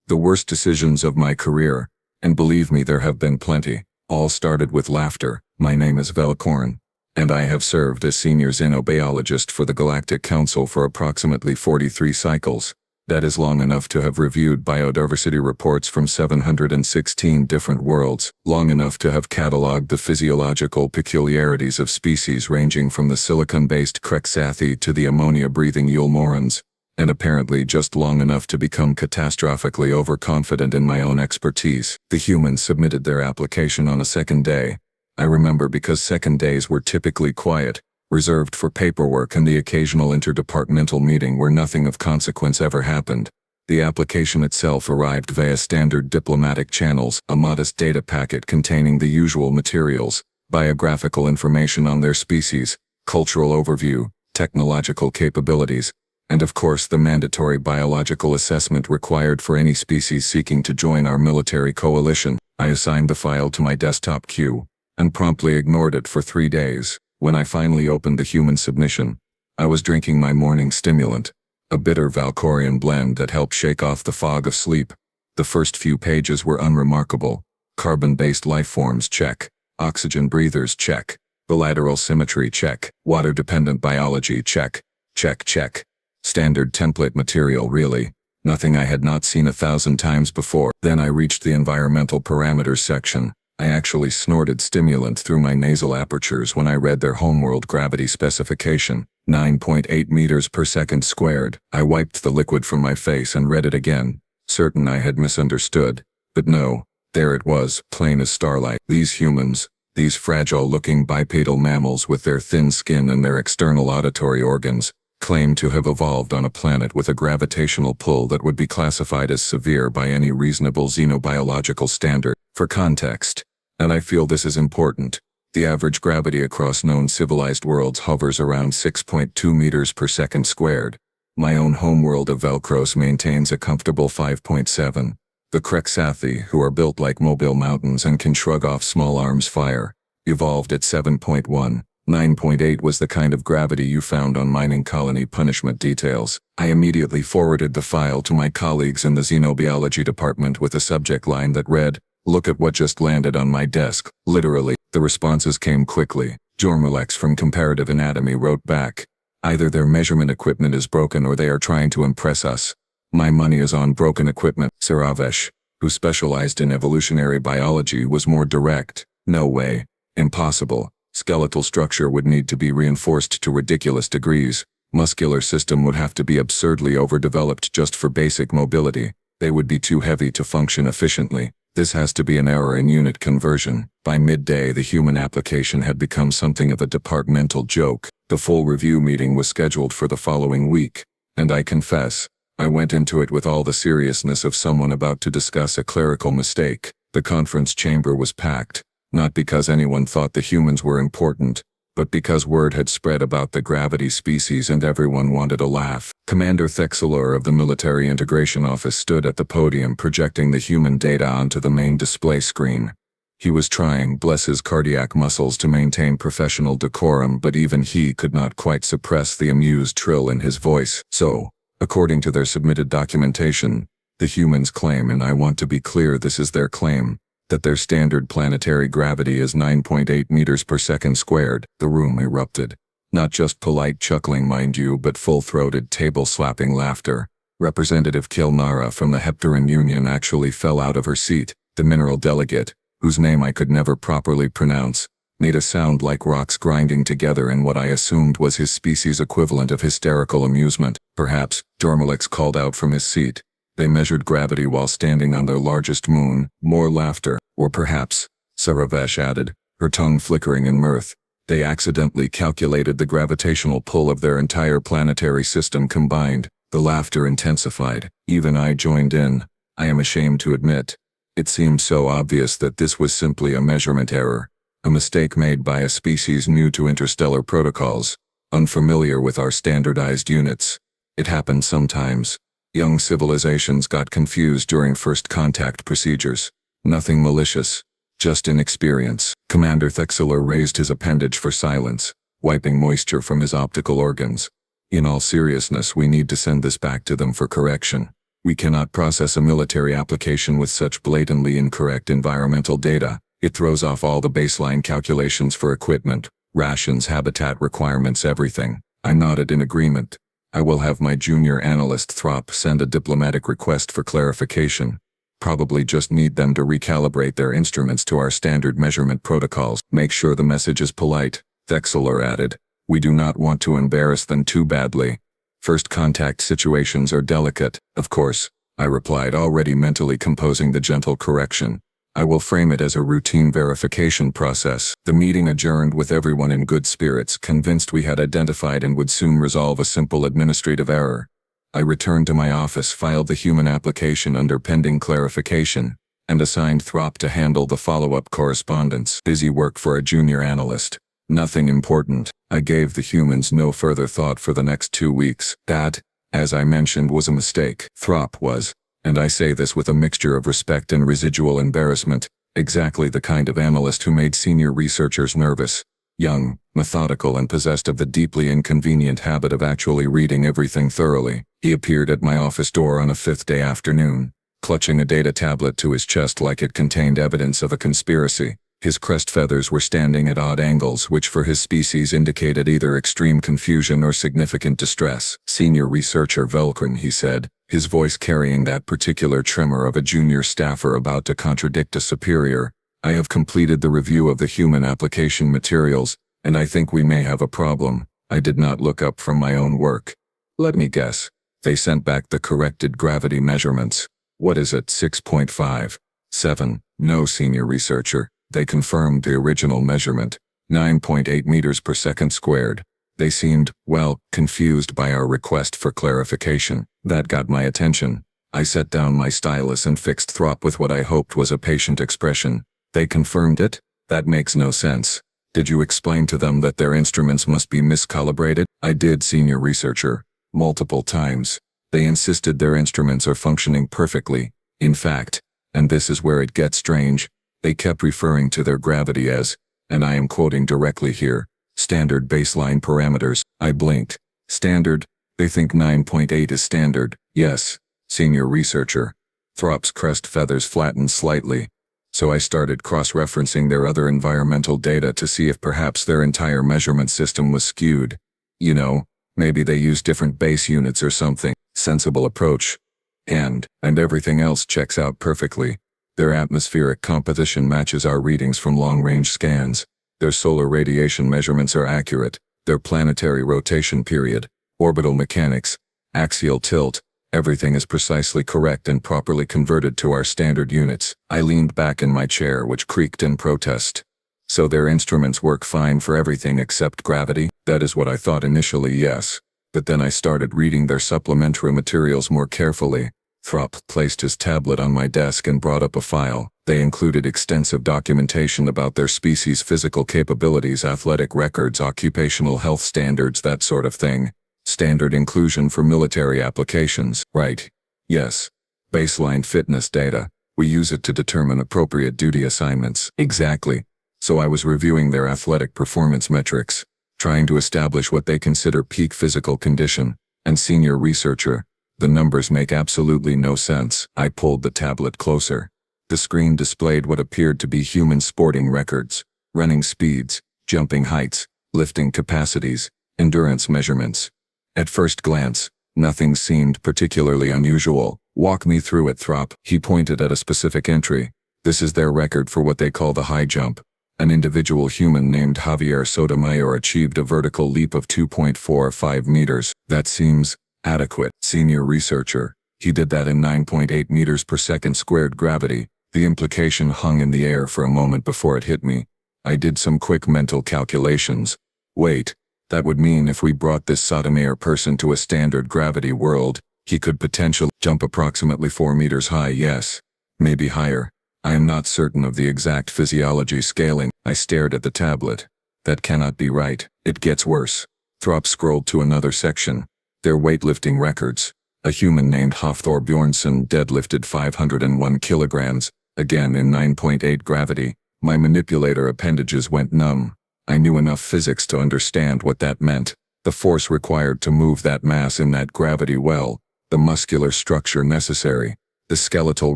The worst decisions of my career, and believe me there have been plenty, all started with laughter. My name is Velkorn, and I have served as senior xenobiologist for the Galactic Council for approximately 43 cycles. That is long enough to have reviewed biodiversity reports from 716 different worlds, long enough to have cataloged the physiological peculiarities of species ranging from the silicon-based Krexathy to the ammonia-breathing Eulmorans, and apparently just long enough to become catastrophically overconfident in my own expertise. The humans submitted their application on a second day. I remember because second days were typically quiet, reserved for paperwork and the occasional interdepartmental meeting where nothing of consequence ever happened. The application itself arrived via standard diplomatic channels, a modest data packet containing the usual materials, biographical information on their species, cultural overview, technological capabilities, and of course the mandatory biological assessment required for any species seeking to join our military coalition. I assigned the file to my desktop queue, and promptly ignored it for 3 days. When I finally opened the human submission, I was drinking my morning stimulant, a bitter Valkorian blend that helped shake off the fog of sleep. The first few pages were unremarkable. Carbon-based lifeforms, check. Oxygen breathers, check. Bilateral symmetry, check. Water-dependent biology, check. Check, check. Standard template material, really. Nothing I had not seen 1,000 times before. Then I reached the environmental parameters section. I actually snorted stimulant through my nasal apertures when I read their homeworld gravity specification, 9.8 meters per second squared. I wiped the liquid from my face and read it again, certain I had misunderstood. But no, there it was, plain as starlight. These humans, these fragile-looking bipedal mammals with their thin skin and their external auditory organs, claim to have evolved on a planet with a gravitational pull that would be classified as severe by any reasonable xenobiological standard. For context, and I feel this is important, the average gravity across known civilized worlds hovers around 6.2 meters per second squared. My own homeworld of Velkros maintains a comfortable 5.7. The Krexathy, who are built like mobile mountains and can shrug off small arms fire, evolved at 7.1. 9.8 was the kind of gravity you found on mining colony punishment details. I immediately forwarded the file to my colleagues in the xenobiology department with a subject line that read, "Look at what just landed on my desk." Literally, the responses came quickly. Jormulex from Comparative Anatomy wrote back, "Either their measurement equipment is broken or they are trying to impress us. My money is on broken equipment." Saravesh, who specialized in evolutionary biology, was more direct. "No way. Impossible. Skeletal structure would need to be reinforced to ridiculous degrees. Muscular system would have to be absurdly overdeveloped just for basic mobility. They would be too heavy to function efficiently. This has to be an error in unit conversion." By midday, the human application had become something of a departmental joke. The full review meeting was scheduled for the following week, and I confess, I went into it with all the seriousness of someone about to discuss a clerical mistake. The conference chamber was packed, not because anyone thought the humans were important, but because word had spread about the gravity species and everyone wanted a laugh. Commander Thexelor of the Military Integration Office stood at the podium projecting the human data onto the main display screen. He was trying, bless his cardiac muscles, to maintain professional decorum, but even he could not quite suppress the amused trill in his voice. So, according to their submitted documentation, the humans claim, and I want to be clear this is their claim, that their standard planetary gravity is 9.8 meters per second squared. The room erupted. Not just polite chuckling, mind you, but full-throated table-slapping laughter. Representative Kilnara from the Heptaran Union actually fell out of her seat. The mineral delegate, whose name I could never properly pronounce, made a sound like rocks grinding together in what I assumed was his species' equivalent of hysterical amusement. Perhaps, Jormulex called out from his seat, they measured gravity while standing on their largest moon. More laughter. Or perhaps, Saravesh added, her tongue flickering in mirth, they accidentally calculated the gravitational pull of their entire planetary system combined. The laughter intensified. Even I joined in. I am ashamed to admit. It seemed so obvious that this was simply a measurement error, a mistake made by a species new to interstellar protocols, unfamiliar with our standardized units. It happened sometimes. Young civilizations got confused during first contact procedures. Nothing malicious, just inexperience. Commander Thexelor raised his appendage for silence, wiping moisture from his optical organs. In all seriousness, we need to send this back to them for correction. We cannot process a military application with such blatantly incorrect environmental data. It throws off all the baseline calculations for equipment, rations, habitat requirements, everything. I nodded in agreement. I will have my junior analyst Throp send a diplomatic request for clarification. Probably just need them to recalibrate their instruments to our standard measurement protocols. Make sure the message is polite, Thexler added. We do not want to embarrass them too badly. First contact situations are delicate, of course, I replied, already mentally composing the gentle correction. I will frame it as a routine verification process. The meeting adjourned with everyone in good spirits, convinced we had identified and would soon resolve a simple administrative error. I returned to my office, filed the human application under pending clarification, and assigned Throp to handle the follow-up correspondence. Busy work for a junior analyst. Nothing important. I gave the humans no further thought for the next 2 weeks. That, as I mentioned, was a mistake. Throp was, and I say this with a mixture of respect and residual embarrassment, exactly the kind of analyst who made senior researchers nervous. Young, methodical, and possessed of the deeply inconvenient habit of actually reading everything thoroughly. He appeared at my office door on a 5th-day afternoon, clutching a data tablet to his chest like it contained evidence of a conspiracy. His crest feathers were standing at odd angles, which for his species indicated either extreme confusion or significant distress. Senior researcher Velkorn, he said, his voice carrying that particular tremor of a junior staffer about to contradict a superior. I have completed the review of the human application materials, and I think we may have a problem. I did not look up from my own work. Let me guess. They sent back the corrected gravity measurements. What is it, 6.5? 7? No, senior researcher. They confirmed the original measurement, 9.8 meters per second squared. They seemed, well, confused by our request for clarification. That got my attention. I set down my stylus and fixed Throp with what I hoped was a patient expression. They confirmed it? That makes no sense. Did you explain to them that their instruments must be miscalibrated? I did, senior researcher. Multiple times. They insisted their instruments are functioning perfectly. In fact, and this is where it gets strange, they kept referring to their gravity as, and I am quoting directly here, standard baseline parameters. I blinked. Standard? They think 9.8 is standard. Yes, senior researcher. Throp's crest feathers flattened slightly. So I started cross-referencing their other environmental data to see if perhaps their entire measurement system was skewed. You know, maybe they use different base units or something. Sensible approach. And everything else checks out perfectly. Their atmospheric composition matches our readings from long-range scans. Their solar radiation measurements are accurate. Their planetary rotation period, orbital mechanics, axial tilt, everything is precisely correct and properly converted to our standard units. I leaned back in my chair, which creaked in protest. So their instruments work fine for everything except gravity? That is what I thought initially, yes. But then I started reading their supplementary materials more carefully. Throp placed his tablet on my desk and brought up a file. They included extensive documentation about their species' physical capabilities, athletic records, occupational health standards, that sort of thing. Standard inclusion for military applications. Right. Yes. Baseline fitness data. We use it to determine appropriate duty assignments. Exactly. So I was reviewing their athletic performance metrics, trying to establish what they consider peak physical condition. And senior researcher, the numbers make absolutely no sense. I pulled the tablet closer. The screen displayed what appeared to be human sporting records, running speeds, jumping heights, lifting capacities, endurance measurements. At first glance, nothing seemed particularly unusual. Walk me through it, Throp. He pointed at a specific entry. This is their record for what they call the high jump. An individual human named Javier Sotomayor achieved a vertical leap of 2.45 meters. That seems adequate. Senior researcher. He did that in 9.8 meters per second squared gravity. The implication hung in the air for a moment before it hit me. I did some quick mental calculations. Wait, that would mean if we brought this Sotomayor person to a standard gravity world, he could potentially jump approximately 4 meters high. Yes, maybe higher. I am not certain of the exact physiology scaling. I stared at the tablet. That cannot be right. It gets worse. Throp scrolled to another section. Their weightlifting records. A human named Hafthor Bjornsson deadlifted 501 kilograms, again in 9.8 gravity. My manipulator appendages went numb. I knew enough physics to understand what that meant. The force required to move that mass in that gravity well, the muscular structure necessary, the skeletal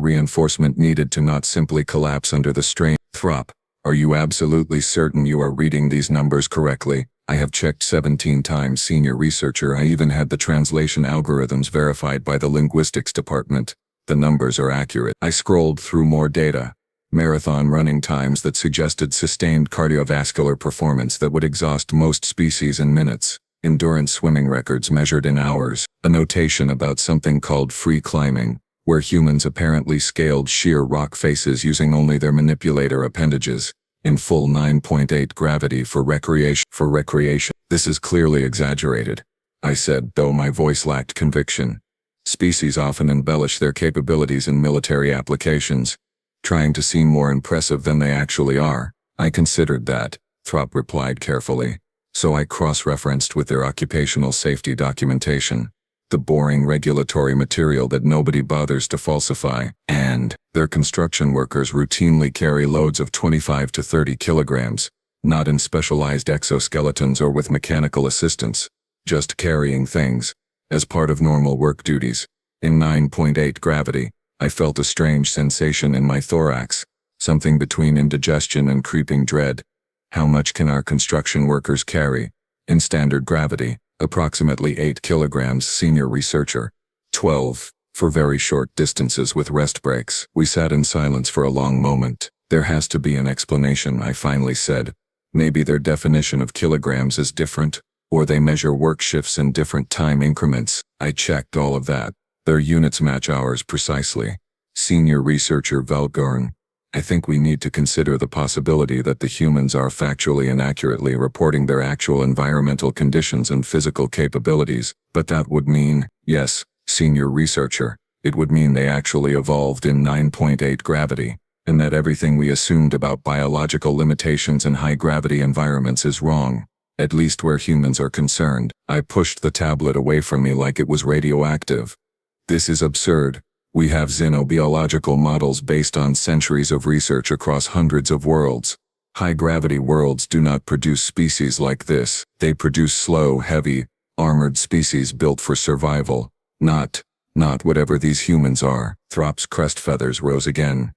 reinforcement needed to not simply collapse under the strain. Throp, are you absolutely certain you are reading these numbers correctly? I have checked 17 times, senior researcher. I even had the translation algorithms verified by the linguistics department. The numbers are accurate. I scrolled through more data. Marathon running times that suggested sustained cardiovascular performance that would exhaust most species in minutes. Endurance swimming records measured in hours. A notation about something called free climbing, where humans apparently scaled sheer rock faces using only their manipulator appendages, in full 9.8 gravity for recreation. This is clearly exaggerated, I said, though my voice lacked conviction. Species often embellish their capabilities in military applications, trying to seem more impressive than they actually are. I considered that, Throp replied carefully. So I cross-referenced with their occupational safety documentation, the boring regulatory material that nobody bothers to falsify, and their construction workers routinely carry loads of 25 to 30 kilograms, not in specialized exoskeletons or with mechanical assistance, just carrying things, as part of normal work duties. In 9.8 gravity, I felt a strange sensation in my thorax, something between indigestion and creeping dread. How much can our construction workers carry? In standard gravity, approximately 8 kilograms, senior researcher. 12, for very short distances with rest breaks. We sat in silence for a long moment. There has to be an explanation, I finally said. Maybe their definition of kilograms is different, or they measure work shifts in different time increments. I checked all of that. Their units match ours precisely. Senior researcher Valgorn, I think we need to consider the possibility that the humans are factually and accurately reporting their actual environmental conditions and physical capabilities, but that would mean, yes, senior researcher, it would mean they actually evolved in 9.8 gravity, and that everything we assumed about biological limitations in high-gravity environments is wrong, at least where humans are concerned. I pushed the tablet away from me like it was radioactive. This is absurd. We have xenobiological models based on centuries of research across hundreds of worlds. High-gravity worlds do not produce species like this. They produce slow, heavy, armored species built for survival. Not whatever these humans are. Throp's crest feathers rose again.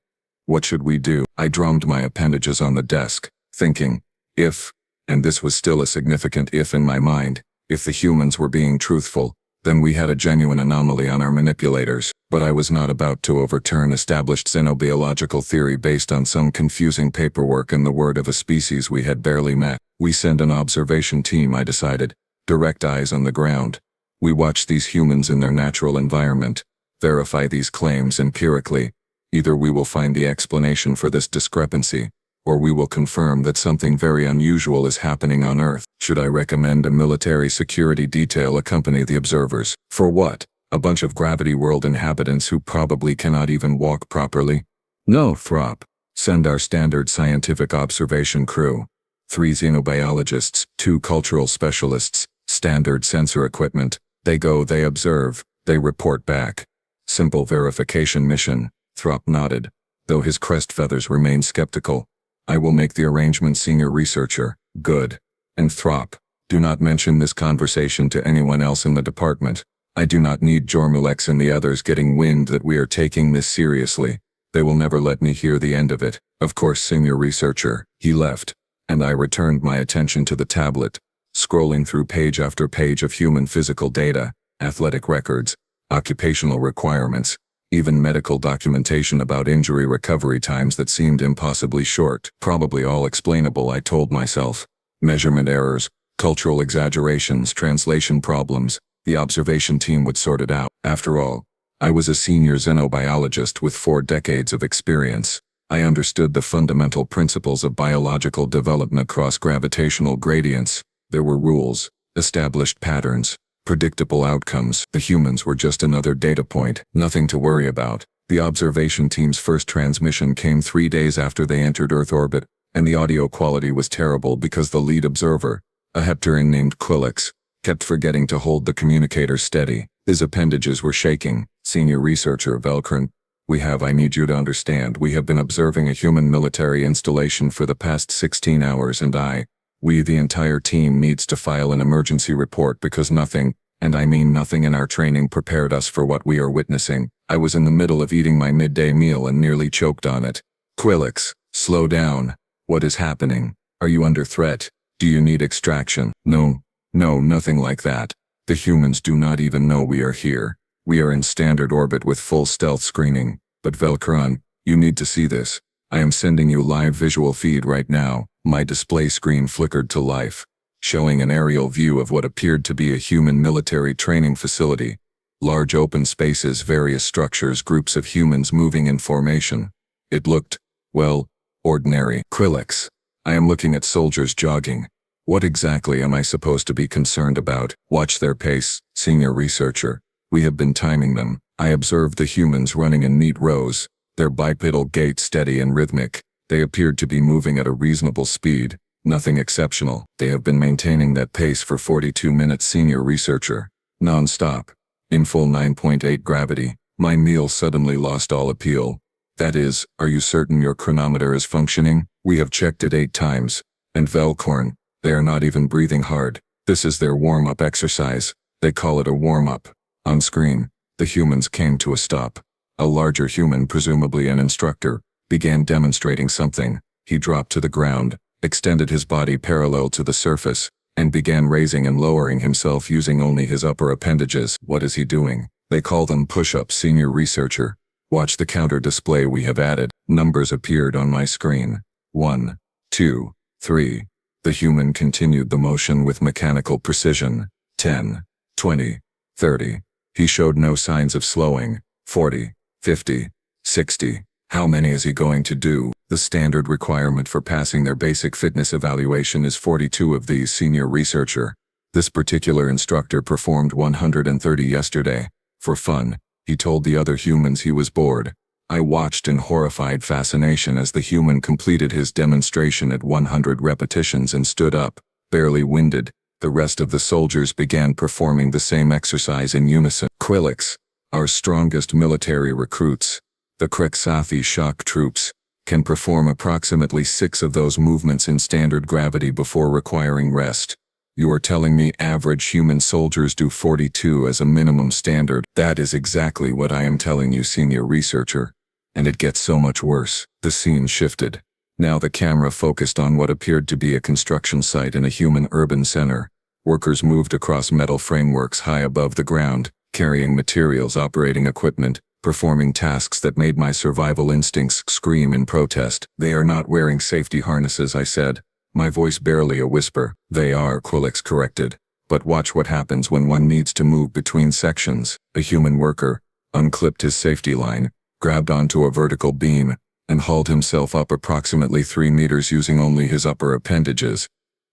What should we do? I drummed my appendages on the desk, thinking, if, and this was still a significant if in my mind, if the humans were being truthful, then we had a genuine anomaly on our manipulators. But I was not about to overturn established xenobiological theory based on some confusing paperwork and the word of a species we had barely met. We send an observation team, I decided, direct eyes on the ground. We watch these humans in their natural environment, verify these claims empirically. Either we will find the explanation for this discrepancy, or we will confirm that something very unusual is happening on Earth. Should I recommend a military security detail accompany the observers? For what? A bunch of gravity world inhabitants who probably cannot even walk properly? No, Throp. Send our standard scientific observation crew. 3 xenobiologists, 2 cultural specialists, standard sensor equipment. They go, they observe, they report back. Simple verification mission. Throp nodded, though his crest feathers remained skeptical. I will make the arrangement, senior researcher. Good. And Throp, do not mention this conversation to anyone else in the department. I do not need Jormulex and the others getting wind that we are taking this seriously. They will never let me hear the end of it. Of course, senior researcher. He left, and I returned my attention to the tablet, scrolling through page after page of human physical data, athletic records, occupational requirements, even medical documentation about injury recovery times that seemed impossibly short. Probably all explainable, I told myself. Measurement errors, cultural exaggerations, translation problems. The observation team would sort it out. After all, I was a senior xenobiologist with 4 decades of experience. I understood the fundamental principles of biological development across gravitational gradients. There were rules, established patterns, predictable outcomes. The humans were just another data point, nothing to worry about. The observation team's first transmission came 3 days after they entered Earth orbit, and the audio quality was terrible because the lead observer, a Heptaran named Quillix, kept forgetting to hold the communicator steady. His appendages were shaking. Senior researcher Velkran, I need you to understand, we have been observing a human military installation for the past 16 hours and the entire team needs to file an emergency report because nothing And I mean nothing in our training prepared us for what we are witnessing. I was in the middle of eating my midday meal and nearly choked on it. Quillix, slow down. What is happening? Are you under threat? Do you need extraction? No, nothing like that. The humans do not even know we are here. We are in standard orbit with full stealth screening. But Velkron, you need to see this. I am sending you live visual feed right now. My display screen flickered to life, showing an aerial view of what appeared to be a human military training facility. Large open spaces, various structures, groups of humans moving in formation. It looked, well, ordinary. Quillix, I am looking at soldiers jogging. What exactly am I supposed to be concerned about? Watch their pace, senior researcher. We have been timing them. I observed the humans running in neat rows, their bipedal gait steady and rhythmic. They appeared to be moving at a reasonable speed, nothing exceptional. They have been maintaining that pace for 42 minutes, senior researcher. Non-stop. In full 9.8 gravity. My meal suddenly lost all appeal. That is, are you certain your chronometer is functioning? We have checked it 8 times. And Velkorn, they are not even breathing hard. This is their warm-up exercise. They call it a warm-up. On screen, the humans came to a stop. A larger human, presumably an instructor, began demonstrating something. He dropped to the ground, extended his body parallel to the surface, and began raising and lowering himself using only his upper appendages. What is he doing? They call them push-ups, senior researcher. Watch the counter display we have added. Numbers appeared on my screen. 1, 2, 3. The human continued the motion with mechanical precision. 10, 20, 30. He showed no signs of slowing. 40, 50, 60. How many is he going to do? The standard requirement for passing their basic fitness evaluation is 42 of these, senior researcher. This particular instructor performed 130 yesterday. For fun, he told the other humans he was bored. I watched in horrified fascination as the human completed his demonstration at 100 repetitions and stood up, barely winded. The rest of the soldiers began performing the same exercise in unison. Quillix, our strongest military recruits, the Kreksafi shock troops, can perform approximately 6 of those movements in standard gravity before requiring rest. You are telling me average human soldiers do 42 as a minimum standard? That is exactly what I am telling you, senior researcher. And it gets so much worse. The scene shifted. Now the camera focused on what appeared to be a construction site in a human urban center. Workers moved across metal frameworks high above the ground, carrying materials, operating equipment, performing tasks that made my survival instincts scream in protest. They are not wearing safety harnesses, I said, my voice barely a whisper. They are, Quillix corrected. But watch what happens when one needs to move between sections. A human worker unclipped his safety line, grabbed onto a vertical beam, and hauled himself up approximately 3 meters using only his upper appendages.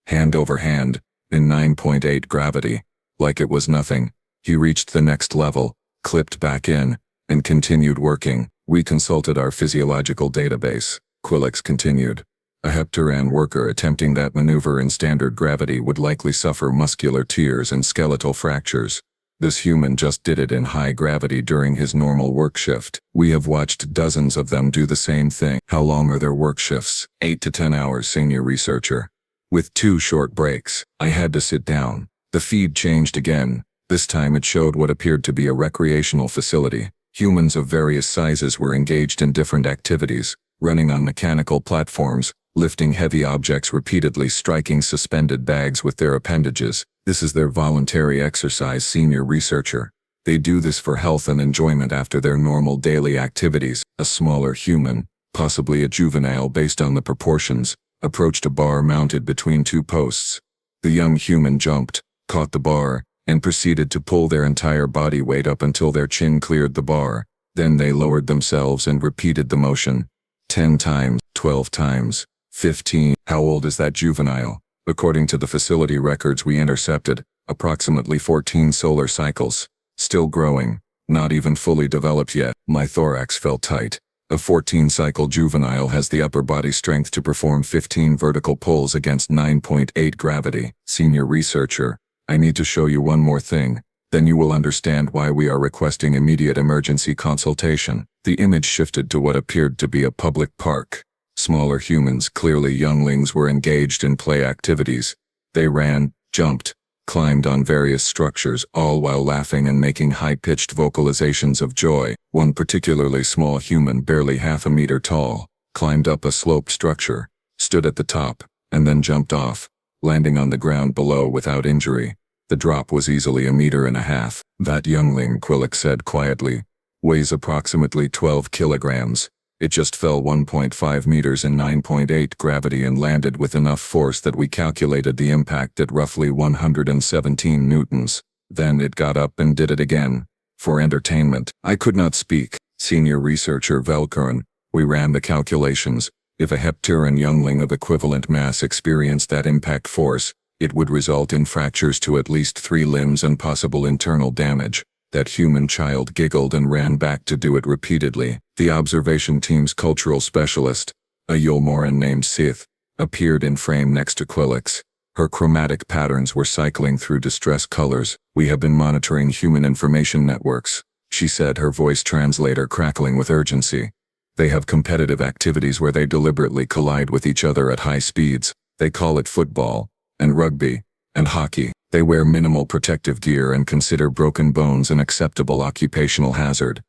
Hand over hand, in 9.8 gravity. Like it was nothing. He reached the next level, clipped back in, and continued working. We consulted our physiological database. Quillix continued. A Heptaran worker attempting that maneuver in standard gravity would likely suffer muscular tears and skeletal fractures. This human just did it in high gravity during his normal work shift. We have watched dozens of them do the same thing. How long are their work shifts? 8 to 10 hours, senior researcher. With 2 short breaks. I had to sit down. The feed changed again. This time it showed what appeared to be a recreational facility. Humans of various sizes were engaged in different activities, running on mechanical platforms, lifting heavy objects, repeatedly striking suspended bags with their appendages. This is their voluntary exercise, senior researcher. They do this for health and enjoyment after their normal daily activities. A smaller human, possibly a juvenile based on the proportions, approached a bar mounted between 2 posts. The young human jumped, caught the bar, and proceeded to pull their entire body weight up until their chin cleared the bar. Then they lowered themselves and repeated the motion. 10 times, 12 times, 15. How old is that juvenile? According to the facility records we intercepted, approximately 14 solar cycles. Still growing, not even fully developed yet. My thorax felt tight. A 14-cycle juvenile has the upper body strength to perform 15 vertical pulls against 9.8 gravity. Senior researcher, I need to show you one more thing. Then you will understand why we are requesting immediate emergency consultation. The image shifted to what appeared to be a public park. Smaller humans, clearly younglings, were engaged in play activities. They ran, jumped, climbed on various structures, all while laughing and making high-pitched vocalizations of joy. One particularly small human, barely half a meter tall, climbed up a sloped structure, stood at the top, and then jumped off, landing on the ground below without injury. The drop was easily 1.5 meters. That youngling, Quillix said quietly, weighs approximately 12 kilograms. It just fell 1.5 meters in 9.8 gravity and landed with enough force that we calculated the impact at roughly 117 newtons. Then it got up and did it again. For entertainment. I could not speak. Senior researcher Velkuren. We ran the calculations. If a Hepturan youngling of equivalent mass experienced that impact force, it would result in fractures to at least 3 limbs and possible internal damage. That human child giggled and ran back to do it repeatedly. The observation team's cultural specialist, a Yulmoran named Sith, appeared in frame next to Quillix. Her chromatic patterns were cycling through distress colors. We have been monitoring human information networks, she said, her voice translator crackling with urgency. They have competitive activities where they deliberately collide with each other at high speeds. They call it football, and rugby, and hockey. They wear minimal protective gear and consider broken bones an acceptable occupational hazard.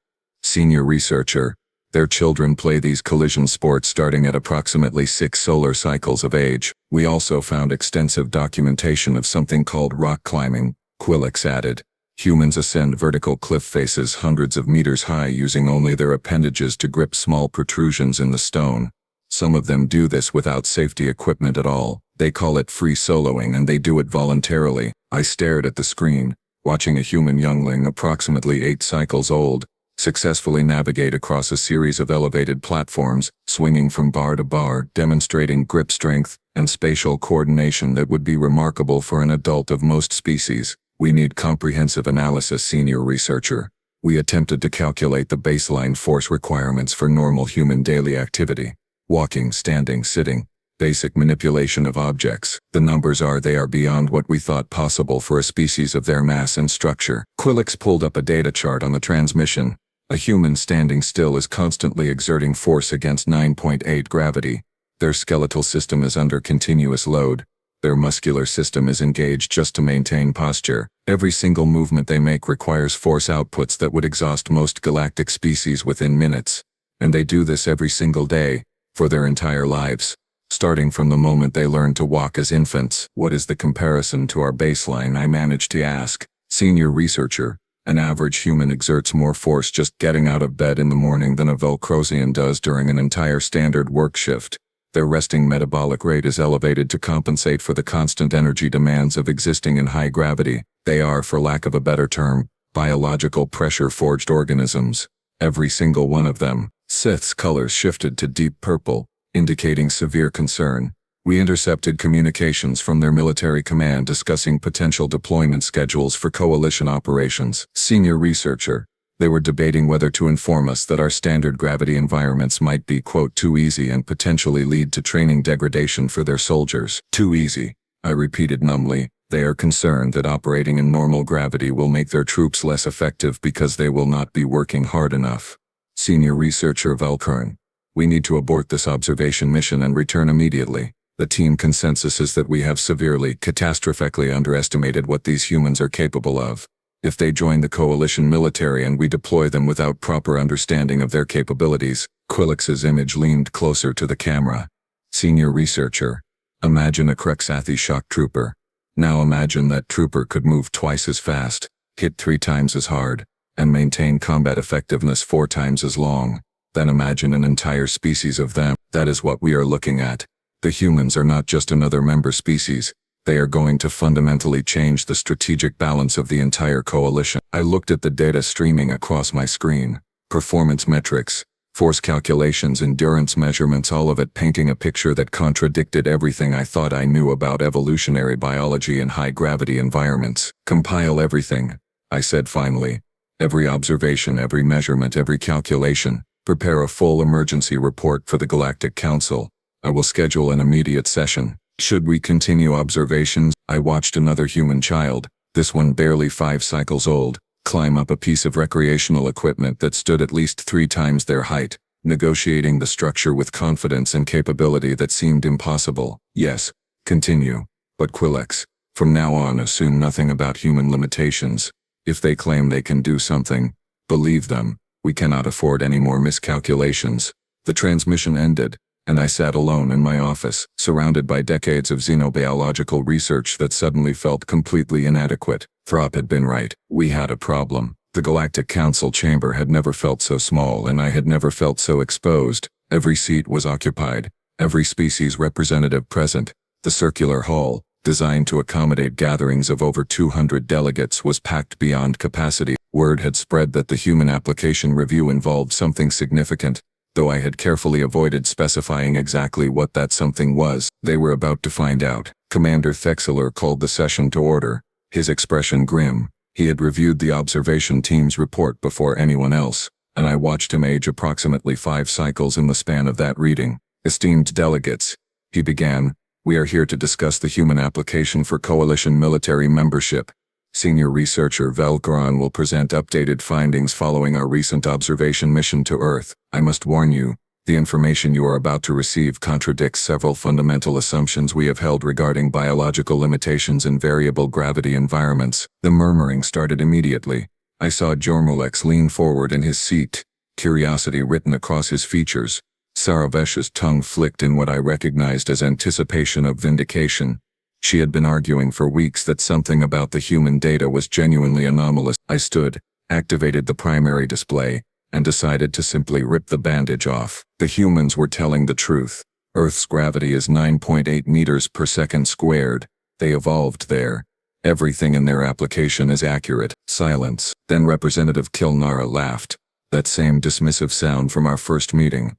Senior researcher. Their children play these collision sports starting at approximately 6 solar cycles of age. We also found extensive documentation of something called rock climbing, Quillix added. Humans ascend vertical cliff faces hundreds of meters high using only their appendages to grip small protrusions in the stone. Some of them do this without safety equipment at all. They call it free soloing and they do it voluntarily. I stared at the screen, watching a human youngling approximately 8 cycles old, successfully navigate across a series of elevated platforms, swinging from bar to bar, demonstrating grip strength and spatial coordination that would be remarkable for an adult of most species. We need comprehensive analysis, senior researcher. We attempted to calculate the baseline force requirements for normal human daily activity. Walking, standing, sitting. Basic manipulation of objects. The numbers they are beyond what we thought possible for a species of their mass and structure. Quillix pulled up a data chart on the transmission. A human standing still is constantly exerting force against 9.8 gravity. Their skeletal system is under continuous load. Their muscular system is engaged just to maintain posture. Every single movement they make requires force outputs that would exhaust most galactic species within minutes. And they do this every single day, for their entire lives. Starting from the moment they learn to walk as infants. What is the comparison to our baseline, I managed to ask. Senior researcher. An average human exerts more force just getting out of bed in the morning than a Velcrosian does during an entire standard work shift. Their resting metabolic rate is elevated to compensate for the constant energy demands of existing in high gravity. They are, for lack of a better term, biological pressure-forged organisms. Every single one of them. Sith's colors shifted to deep purple, indicating severe concern. We intercepted communications from their military command discussing potential deployment schedules for coalition operations. Senior researcher. They were debating whether to inform us that our standard gravity environments might be, quote, too easy and potentially lead to training degradation for their soldiers. Too easy, I repeated numbly. They are concerned that operating in normal gravity will make their troops less effective because they will not be working hard enough. Senior researcher Velkuren. We need to abort this observation mission and return immediately. The team consensus is that we have severely, catastrophically underestimated what these humans are capable of. If they join the coalition military and we deploy them without proper understanding of their capabilities, Quillix's image leaned closer to the camera. Senior researcher. Imagine a Krexathi shock trooper. Now imagine that trooper could move twice as fast, hit 3 times as hard, and maintain combat effectiveness 4 times as long. Then imagine an entire species of them. That is what we are looking at. The humans are not just another member species. They are going to fundamentally change the strategic balance of the entire coalition. I looked at the data streaming across my screen. Performance metrics, force calculations, endurance measurements, all of it painting a picture that contradicted everything I thought I knew about evolutionary biology and high-gravity environments. Compile everything, I said finally. Every observation, every measurement, every calculation. Prepare a full emergency report for the Galactic Council. I will schedule an immediate session. Should we continue observations? I watched another human child, this one barely 5 cycles old, climb up a piece of recreational equipment that stood at least 3 times their height, negotiating the structure with confidence and capability that seemed impossible. Yes, continue. But Quillix, From now on, assume nothing about human limitations. If they claim they can do something, believe them. We cannot afford any more miscalculations." The transmission ended, and I sat alone in my office, surrounded by decades of xenobiological research that suddenly felt completely inadequate. Throp had been right. We had a problem. The Galactic Council chamber had never felt so small, and I had never felt so exposed. Every seat was occupied, every species representative present. The circular hall, designed to accommodate gatherings of over 200 delegates, was packed beyond capacity. Word had spread that the human application review involved something significant, though I had carefully avoided specifying exactly what that something was. They were about to find out. Commander Thexler called the session to order, his expression grim. He had reviewed the observation team's report before anyone else, and I watched him age approximately 5 cycles in the span of that reading. "Esteemed delegates," he began, "we are here to discuss the human application for coalition military membership. Senior researcher Velkoron will present updated findings following our recent observation mission to Earth. I must warn you, the information you are about to receive contradicts several fundamental assumptions we have held regarding biological limitations in variable gravity environments." The murmuring started immediately. I saw Jormulex lean forward in his seat, curiosity written across his features. Saravesh's tongue flicked in what I recognized as anticipation of vindication. She had been arguing for weeks that something about the human data was genuinely anomalous. I stood, activated the primary display, and decided to simply rip the bandage off. The humans were telling the truth. Earth's gravity is 9.8 meters per second squared. They evolved there. Everything in their application is accurate. Silence. Then Representative Kilnara laughed. That same dismissive sound from our first meeting.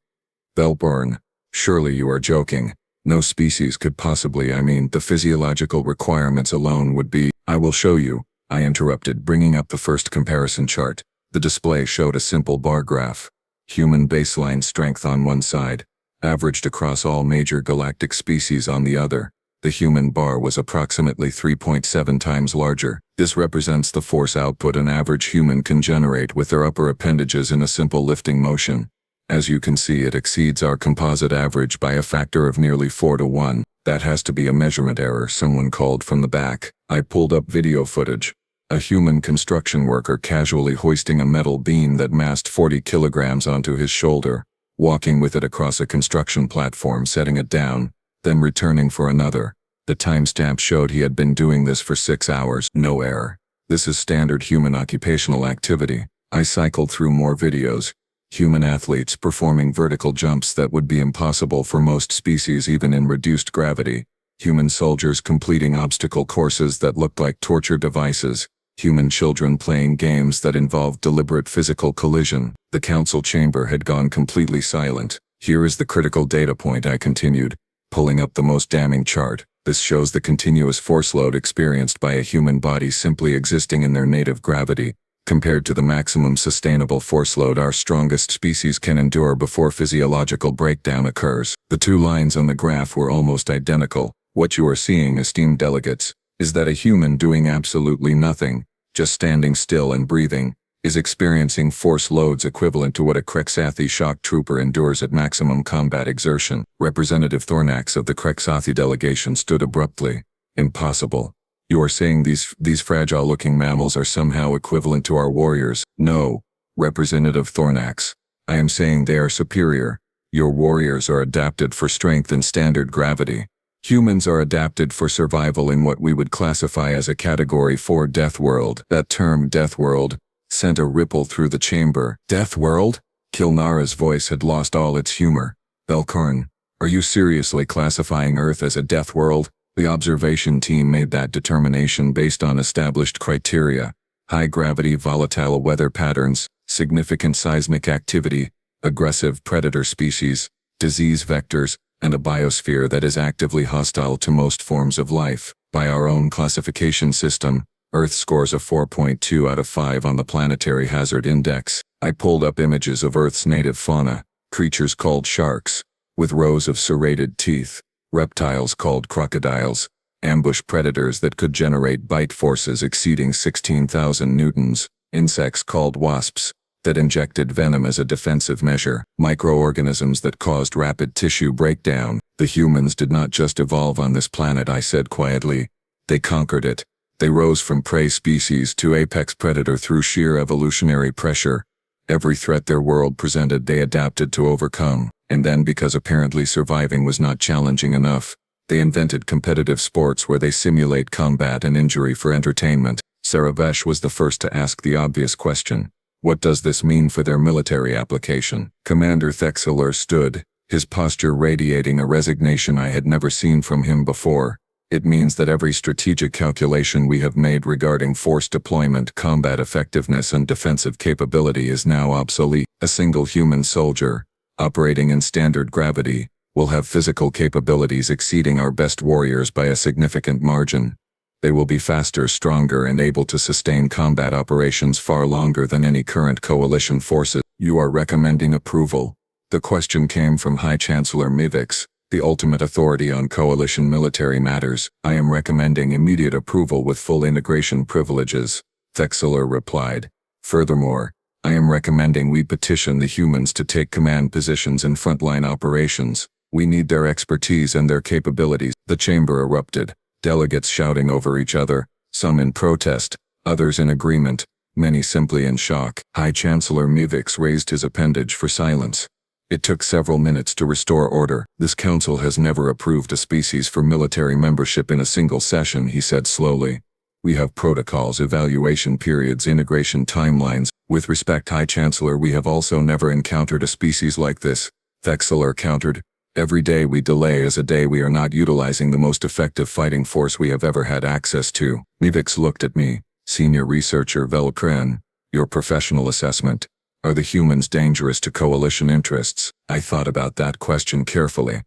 "Belborn, surely you are joking. No species could possibly, the physiological requirements alone would be—" "I will show you," I interrupted, bringing up the first comparison chart. The display showed a simple bar graph. Human baseline strength on one side, averaged across all major galactic species on the other. The human bar was approximately 3.7 times larger. This represents the force output an average human can generate with their upper appendages in a simple lifting motion. As you can see, it exceeds our composite average by a factor of nearly 4 to 1. "That has to be a measurement error," someone called from the back. I pulled up video footage. A human construction worker casually hoisting a metal beam that massed 40 kilograms onto his shoulder, walking with it across a construction platform, setting it down, then returning for another. The timestamp showed he had been doing this for 6 hours. No error. This is standard human occupational activity. I cycled through more videos. Human athletes performing vertical jumps that would be impossible for most species even in reduced gravity. Human soldiers completing obstacle courses that looked like torture devices. Human children playing games that involved deliberate physical collision. The council chamber had gone completely silent. "Here is the critical data point," I continued, pulling up the most damning chart. "This shows the continuous force load experienced by a human body simply existing in their native gravity, compared to the maximum sustainable force load our strongest species can endure before physiological breakdown occurs." The 2 lines on the graph were almost identical. "What you are seeing, esteemed delegates, is that a human doing absolutely nothing, just standing still and breathing, is experiencing force loads equivalent to what a Krexathi shock trooper endures at maximum combat exertion." Representative Thornax of the Krexathi delegation stood abruptly. "Impossible. You are saying these fragile-looking mammals are somehow equivalent to our warriors?" "No, Representative Thornax. I am saying they are superior. Your warriors are adapted for strength in standard gravity. Humans are adapted for survival in what we would classify as a Category 4 Deathworld." That term, Deathworld, sent a ripple through the chamber. "Deathworld?" Kilnara's voice had lost all its humor. "Belkorn, are you seriously classifying Earth as a Deathworld?" The observation team made that determination based on established criteria: high gravity, volatile weather patterns, significant seismic activity, aggressive predator species, disease vectors, and a biosphere that is actively hostile to most forms of life. By our own classification system, Earth scores a 4.2 out of 5 on the Planetary Hazard Index. I pulled up images of Earth's native fauna, creatures called sharks, with rows of serrated teeth, reptiles called crocodiles, ambush predators that could generate bite forces exceeding 16,000 newtons, insects called wasps, that injected venom as a defensive measure, microorganisms that caused rapid tissue breakdown. The humans did not just evolve on this planet, I said quietly. They conquered it. They rose from prey species to apex predator through sheer evolutionary pressure. Every threat their world presented they adapted to overcome, and then because apparently surviving was not challenging enough, they invented competitive sports where they simulate combat and injury for entertainment. Saravesh was the first to ask the obvious question. What does this mean for their military application? Commander Thexler stood, his posture radiating a resignation I had never seen from him before. It means that every strategic calculation we have made regarding force deployment, combat effectiveness, and defensive capability is now obsolete. A single human soldier, operating in standard gravity, will have physical capabilities exceeding our best warriors by a significant margin. They will be faster, stronger, and able to sustain combat operations far longer than any current coalition forces. You are recommending approval? The question came from High Chancellor Mivix, the ultimate authority on coalition military matters. I am recommending immediate approval with full integration privileges, Thexler replied. Furthermore, I am recommending we petition the humans to take command positions in frontline operations. We need their expertise and their capabilities. The chamber erupted, delegates shouting over each other, some in protest, others in agreement, many simply in shock. High Chancellor Mivix raised his appendage for silence. It took several minutes to restore order. This council has never approved a species for military membership in a single session, he said slowly. We have protocols, evaluation periods, integration timelines. With respect, High Chancellor, we have also never encountered a species like this, Thexler countered. Every day we delay is a day we are not utilizing the most effective fighting force we have ever had access to. Mivix looked at me. Senior researcher Velkren, your professional assessment. Are the humans dangerous to coalition interests? I thought about that question carefully.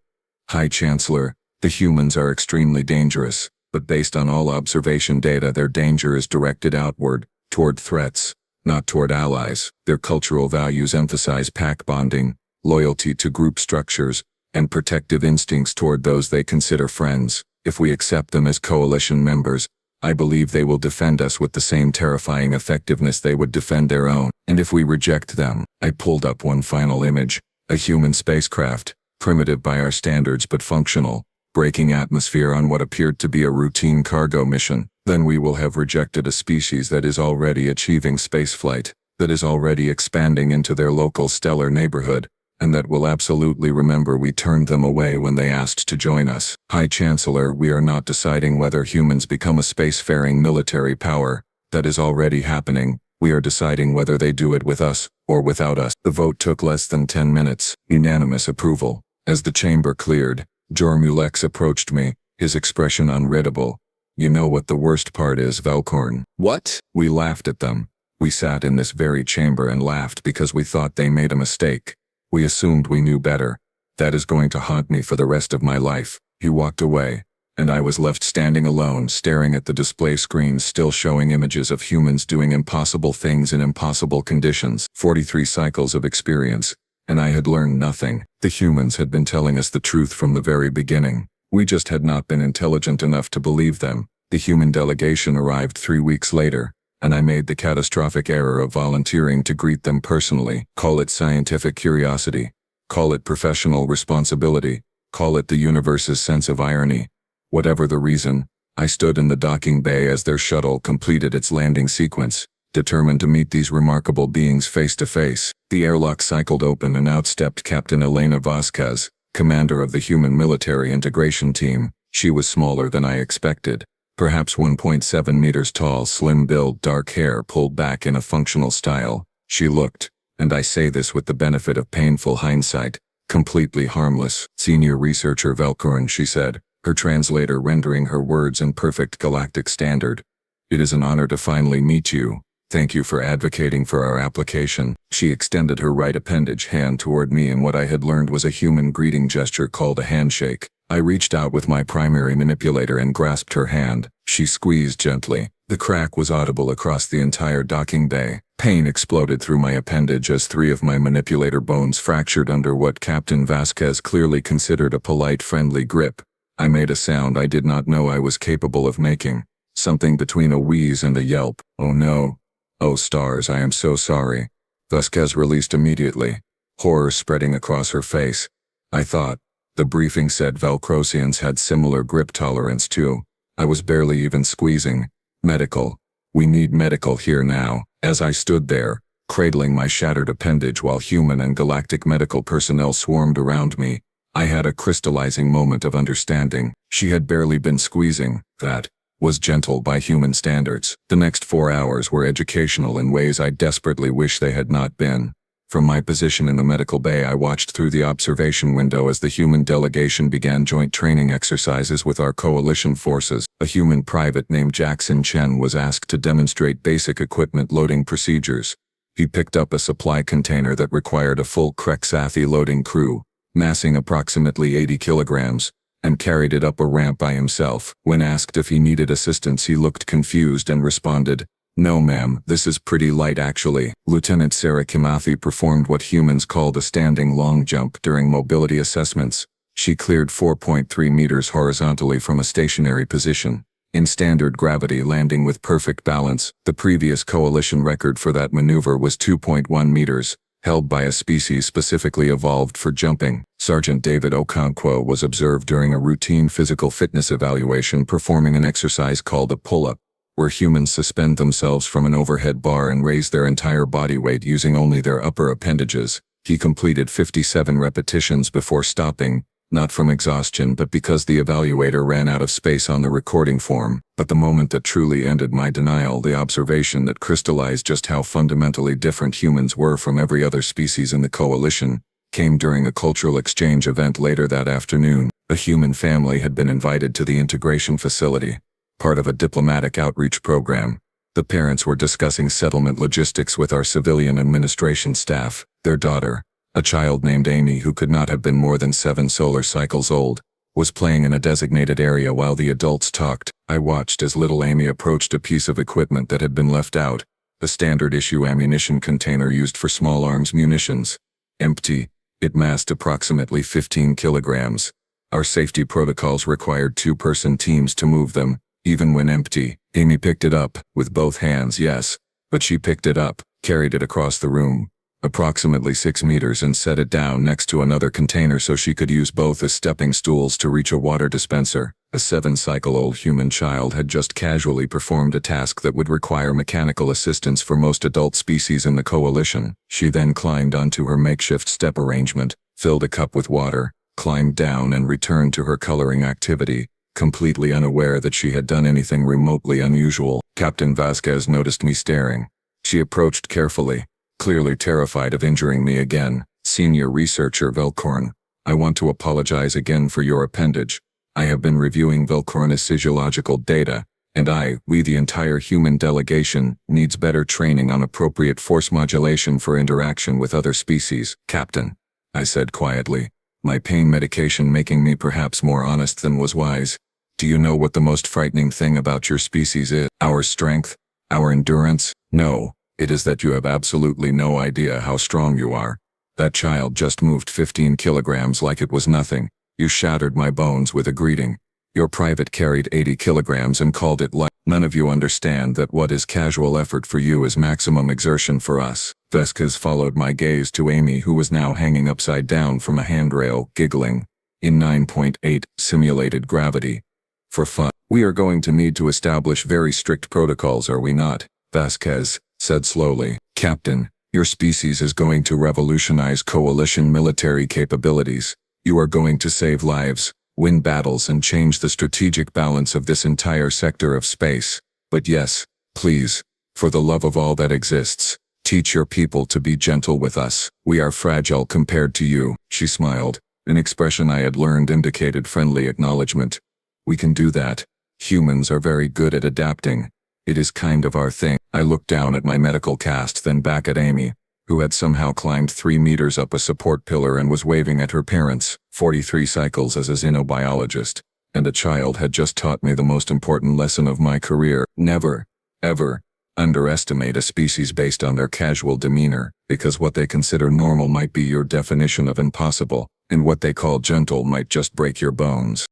High Chancellor, the humans are extremely dangerous, but based on all observation data their danger is directed outward, toward threats, not toward allies. Their cultural values emphasize pack bonding, loyalty to group structures, and protective instincts toward those they consider friends. If we accept them as coalition members, I believe they will defend us with the same terrifying effectiveness they would defend their own. And if we reject them, I pulled up one final image, a human spacecraft, primitive by our standards but functional, breaking atmosphere on what appeared to be a routine cargo mission. Then we will have rejected a species that is already achieving spaceflight, that is already expanding into their local stellar neighborhood, and that will absolutely remember we turned them away when they asked to join us. High Chancellor, we are not deciding whether humans become a spacefaring military power. That is already happening. We are deciding whether they do it with us, or without us. The vote took less than 10 minutes. Unanimous approval. As the chamber cleared, Jormulex approached me, his expression unreadable. You know what the worst part is, Velkorn? What? We laughed at them. We sat in this very chamber and laughed because we thought they made a mistake. We assumed we knew better. That is going to haunt me for the rest of my life. He walked away, and I was left standing alone, staring at the display screens still showing images of humans doing impossible things in impossible conditions. 43 cycles of experience, and I had learned nothing. The humans had been telling us the truth from the very beginning. We just had not been intelligent enough to believe them. The human delegation arrived 3 weeks later, and I made the catastrophic error of volunteering to greet them personally. Call it scientific curiosity. Call it professional responsibility. Call it the universe's sense of irony. Whatever the reason, I stood in the docking bay as their shuttle completed its landing sequence, determined to meet these remarkable beings face to face. The airlock cycled open and out stepped Captain Elena Vasquez, commander of the Human Military Integration Team. She was smaller than I expected. Perhaps 1.7 meters tall, slim build, dark hair pulled back in a functional style. She looked, and I say this with the benefit of painful hindsight, completely harmless. Senior researcher Velkorn, she said, her translator rendering her words in perfect galactic standard. It is an honor to finally meet you. Thank you for advocating for our application. She extended her right appendage hand toward me in what I had learned was a human greeting gesture called a handshake. I reached out with my primary manipulator and grasped her hand. She squeezed gently. The crack was audible across the entire docking bay. Pain exploded through my appendage as 3 of my manipulator bones fractured under what Captain Vasquez clearly considered a polite, friendly grip. I made a sound I did not know I was capable of making. Something between a wheeze and a yelp. Oh no. Oh stars, I am so sorry. Vasquez released immediately, horror spreading across her face. I thought. The briefing said Velcrosians had similar grip tolerance too. I was barely even squeezing. Medical. We need medical here now. As I stood there, cradling my shattered appendage while human and galactic medical personnel swarmed around me, I had a crystallizing moment of understanding. She had barely been squeezing. That was gentle by human standards. The next 4 hours were educational in ways I desperately wish they had not been. From my position in the medical bay, I watched through the observation window as the human delegation began joint training exercises with our coalition forces. A human private named Jackson Chen was asked to demonstrate basic equipment loading procedures. He picked up a supply container that required a full Krexathi loading crew, massing approximately 80 kilograms, and carried it up a ramp by himself. When asked if he needed assistance, he looked confused and responded, "No ma'am, this is pretty light actually." Lieutenant Sarah Kimathi performed what humans called a standing long jump during mobility assessments. She cleared 4.3 meters horizontally from a stationary position, in standard gravity, landing with perfect balance. The previous coalition record for that maneuver was 2.1 meters, held by a species specifically evolved for jumping. Sergeant David Okonkwo was observed during a routine physical fitness evaluation performing an exercise called a pull-up, where humans suspend themselves from an overhead bar and raise their entire body weight using only their upper appendages. He completed 57 repetitions before stopping, not from exhaustion but because the evaluator ran out of space on the recording form. But the moment that truly ended my denial, the observation that crystallized just how fundamentally different humans were from every other species in the coalition, came during a cultural exchange event later that afternoon. A human family had been invited to the integration facility, part of a diplomatic outreach program. The parents were discussing settlement logistics with our civilian administration staff. Their daughter, a child named Amy who could not have been more than 7 solar cycles old, was playing in a designated area while the adults talked. I watched as little Amy approached a piece of equipment that had been left out, a standard issue ammunition container used for small arms munitions. Empty. It massed approximately 15 kilograms. Our safety protocols required 2-person teams to move them, even when empty. Amy picked it up, with both hands, yes, but she picked it up, carried it across the room, approximately 6 meters, and set it down next to another container so she could use both as stepping stools to reach a water dispenser. A 7-cycle-old human child had just casually performed a task that would require mechanical assistance for most adult species in the coalition. She then climbed onto her makeshift step arrangement, filled a cup with water, climbed down and returned to her coloring activity, completely unaware that she had done anything remotely unusual. Captain Vasquez noticed me staring. She approached carefully, clearly terrified of injuring me again. "Senior Researcher Velkorn, I want to apologize again for your appendage. I have been reviewing Velkorn's physiological data, and we the entire human delegation, needs better training on appropriate force modulation for interaction with other species." "Captain," I said quietly, my pain medication making me perhaps more honest than was wise, "do you know what the most frightening thing about your species is? Our strength? Our endurance? No, it is that you have absolutely no idea how strong you are. That child just moved 15 kilograms like it was nothing. You shattered my bones with a greeting. Your private carried 80 kilograms and called it light. None of you understand that what is casual effort for you is maximum exertion for us." Vasquez followed my gaze to Amy, who was now hanging upside down from a handrail, giggling. "In 9.8, simulated gravity. For fun. We are going to need to establish very strict protocols, are we not?" Vasquez said slowly. "Captain, your species is going to revolutionize coalition military capabilities. You are going to save lives, win battles, and change the strategic balance of this entire sector of space. But yes, please, for the love of all that exists, teach your people to be gentle with us. We are fragile compared to you." She smiled. An expression I had learned indicated friendly acknowledgement. "We can do that. Humans are very good at adapting. It is kind of our thing." I looked down at my medical cast, then back at Amy, who had somehow climbed 3 meters up a support pillar and was waving at her parents. 43 cycles as a xenobiologist, and a child had just taught me the most important lesson of my career. Never, ever, underestimate a species based on their casual demeanor, because what they consider normal might be your definition of impossible, and what they call gentle might just break your bones.